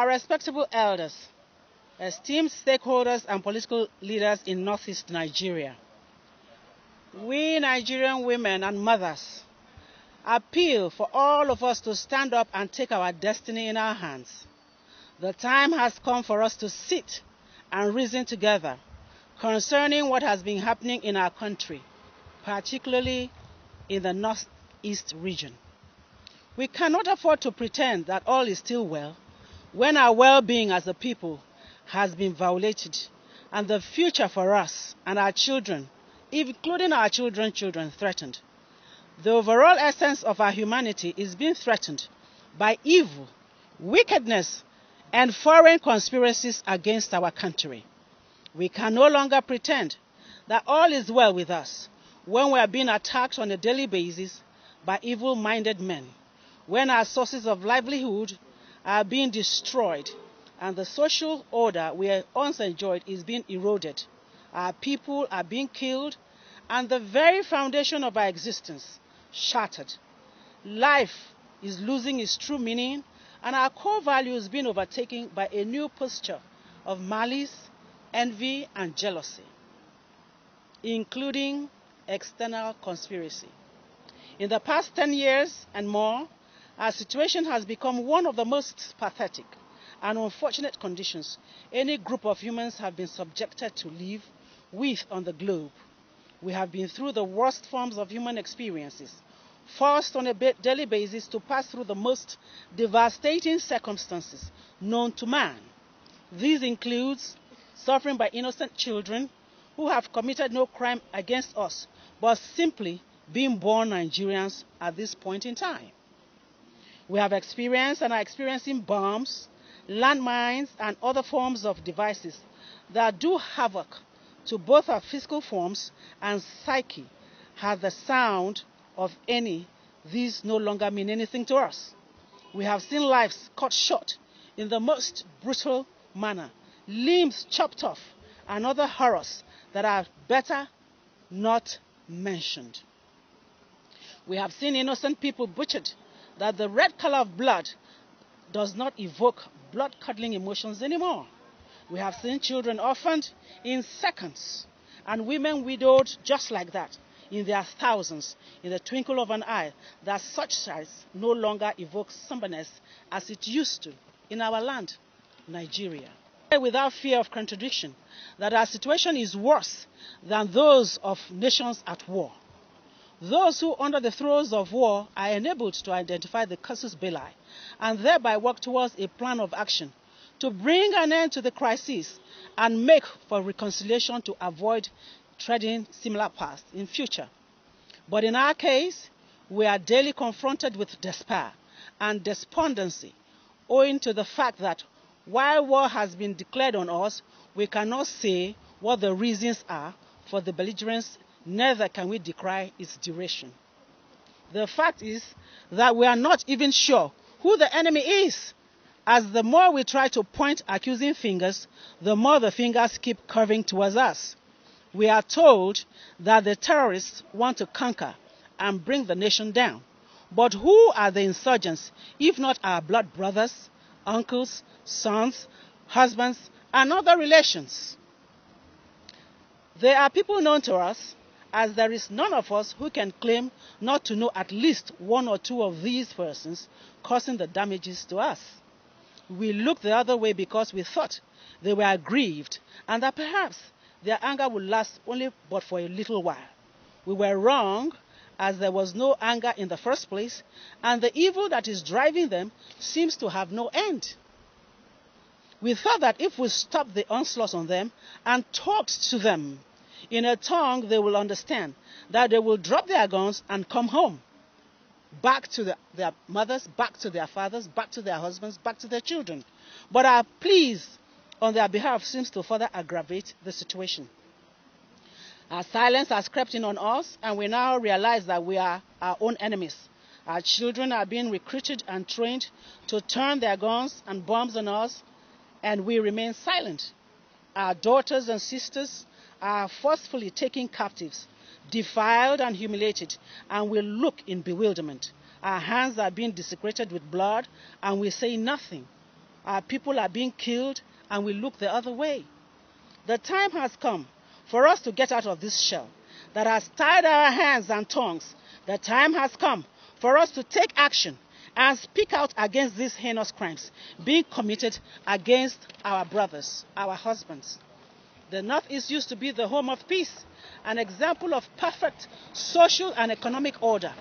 Our respectable elders, esteemed stakeholders and political leaders in northeast Nigeria, we Nigerian women and mothers appeal for all of us to stand up and take our destiny in our hands. The time has come for us to sit and reason together concerning what has been happening in our country, particularly in the northeast region. We cannot afford to pretend that all is still well when our well-being as a people has been violated and the future for us and our children, including our children's children, threatened. The overall essence of our humanity is being threatened by evil, wickedness, and foreign conspiracies against our country. We can no longer pretend that all is well with us when we are being attacked on a daily basis by evil-minded men, when our sources of livelihood are being destroyed and the social order we once enjoyed is being eroded. Our people are being killed and the very foundation of our existence shattered. Life is losing its true meaning and our core values being overtaken by a new posture of malice, envy and jealousy, including external conspiracy. In the past 10 years and more, our situation has become one of the most pathetic and unfortunate conditions any group of humans have been subjected to live with on the globe. We have been through the worst forms of human experiences, forced on a daily basis to pass through the most devastating circumstances known to man. These include suffering by innocent children who have committed no crime against us, but simply being born Nigerians at this point in time. We have experienced and are experiencing bombs, landmines, and other forms of devices that do havoc to both our physical forms and psyche. Have the sound of any, these no longer mean anything to us. We have seen lives cut short in the most brutal manner, limbs chopped off, and other horrors that are better not mentioned. We have seen innocent people butchered, that the red color of blood does not evoke blood-curdling emotions anymore. We have seen children orphaned in seconds and women widowed just like that in their thousands in the twinkle of an eye, that such size no longer evokes somberness as it used to in our land, Nigeria. Without fear of contradiction, that our situation is worse than those of nations at war. Those who, under the throes of war, are enabled to identify the casus belli and thereby work towards a plan of action to bring an end to the crisis and make for reconciliation to avoid treading similar paths in future. But in our case, we are daily confronted with despair and despondency owing to the fact that while war has been declared on us, we cannot say what the reasons are for the belligerence, neither can we decry its duration. The fact is that we are not even sure who the enemy is, as the more we try to point accusing fingers, the more the fingers keep curving towards us. We are told that the terrorists want to conquer and bring the nation down. But who are the insurgents, if not our blood brothers, uncles, sons, husbands, and other relations? They are people known to us, as there is none of us who can claim not to know at least one or two of these persons causing the damages to us. We looked the other way because we thought they were aggrieved and that perhaps their anger would last only but for a little while. We were wrong, as there was no anger in the first place, and the evil that is driving them seems to have no end. We thought that if we stopped the onslaught on them and talked to them in a tongue they will understand, that they will drop their guns and come home, back to their mothers, back to their fathers, back to their husbands, back to their children. But our pleas on their behalf seems to further aggravate the situation. Our silence has crept in on us, and we now realize that we are our own enemies. Our children are being recruited and trained to turn their guns and bombs on us, and we remain silent. Our daughters and sisters are forcefully taken captives, defiled and humiliated, and we look in bewilderment. Our hands are being desecrated with blood, and we say nothing. Our people are being killed and we look the other way. The time has come for us to get out of this shell that has tied our hands and tongues. The time has come for us to take action and speak out against these heinous crimes being committed against our brothers, our husbands. The Northeast used to be the home of peace, an example of perfect social and economic order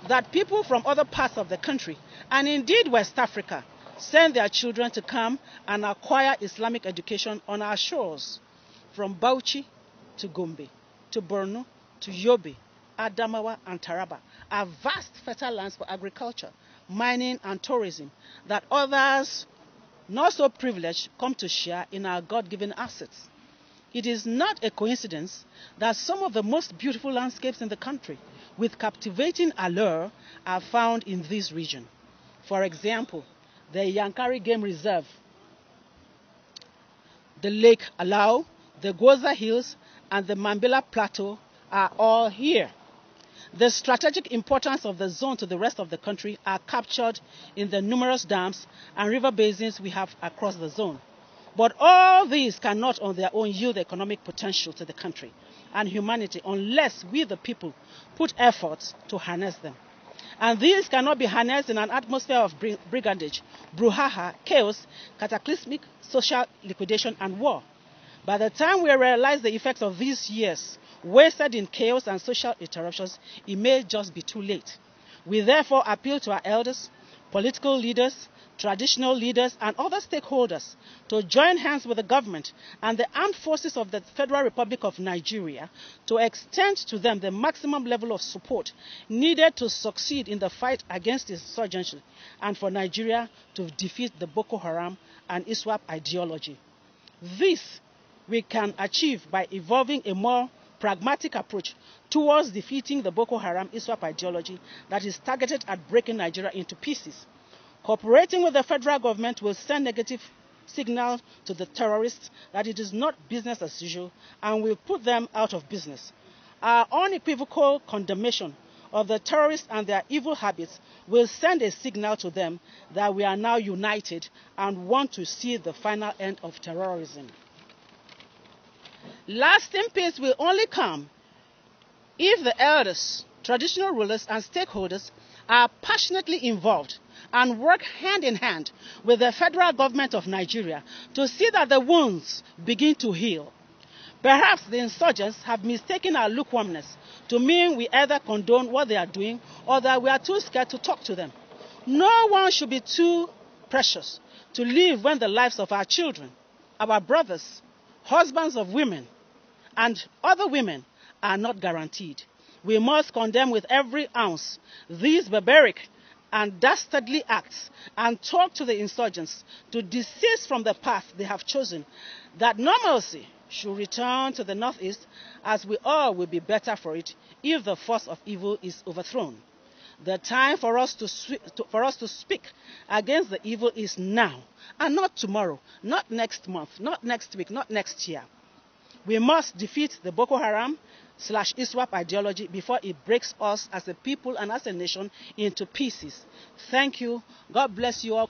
that people from other parts of the country, and indeed West Africa, send their children to come and acquire Islamic education on our shores, from Bauchi to Gombe, to Borno, to Yobe, Adamawa and Taraba, are vast fertile lands for agriculture, mining and tourism that others not so privileged come to share in our God-given assets. It is not a coincidence that some of the most beautiful landscapes in the country with captivating allure are found in this region. For example, the Yankari Game Reserve, the Lake Alau, the Goza Hills, and the Mambila Plateau are all here. The strategic importance of the zone to the rest of the country are captured in the numerous dams and river basins we have across the zone. But all these cannot on their own yield economic potential to the country and humanity unless we the people put efforts to harness them. And these cannot be harnessed in an atmosphere of brigandage, brouhaha, chaos, cataclysmic social liquidation and war. By the time we realize the effects of these years wasted in chaos and social interruptions, it may just be too late. We therefore appeal to our elders, political leaders, traditional leaders and other stakeholders to join hands with the government and the armed forces of the Federal Republic of Nigeria to extend to them the maximum level of support needed to succeed in the fight against insurgency and for Nigeria to defeat the Boko Haram and ISWAP ideology. This we can achieve by evolving a more pragmatic approach towards defeating the Boko Haram ISWAP ideology that is targeted at breaking Nigeria into pieces. Cooperating with the federal government will send negative signal to the terrorists that it is not business as usual and will put them out of business. Our unequivocal condemnation of the terrorists and their evil habits will send a signal to them that we are now united and want to see the final end of terrorism. Lasting peace will only come if the elders, traditional rulers and stakeholders are passionately involved and work hand in hand with the federal government of Nigeria to see that the wounds begin to heal. Perhaps the insurgents have mistaken our lukewarmness to mean we either condone what they are doing or that we are too scared to talk to them. No one should be too precious to live when the lives of our children, our brothers, husbands of women, and other women are not guaranteed. We must condemn with every ounce these barbaric and dastardly acts and talk to the insurgents to desist from the path they have chosen, that normalcy should return to the Northeast, as we all will be better for it if the force of evil is overthrown. The time for us to speak against the evil is now, and not tomorrow, not next month, not next week, not next year. We must defeat the Boko Haram/ISWAP ideology before it breaks us as a people and as a nation into pieces. Thank you. God bless you all.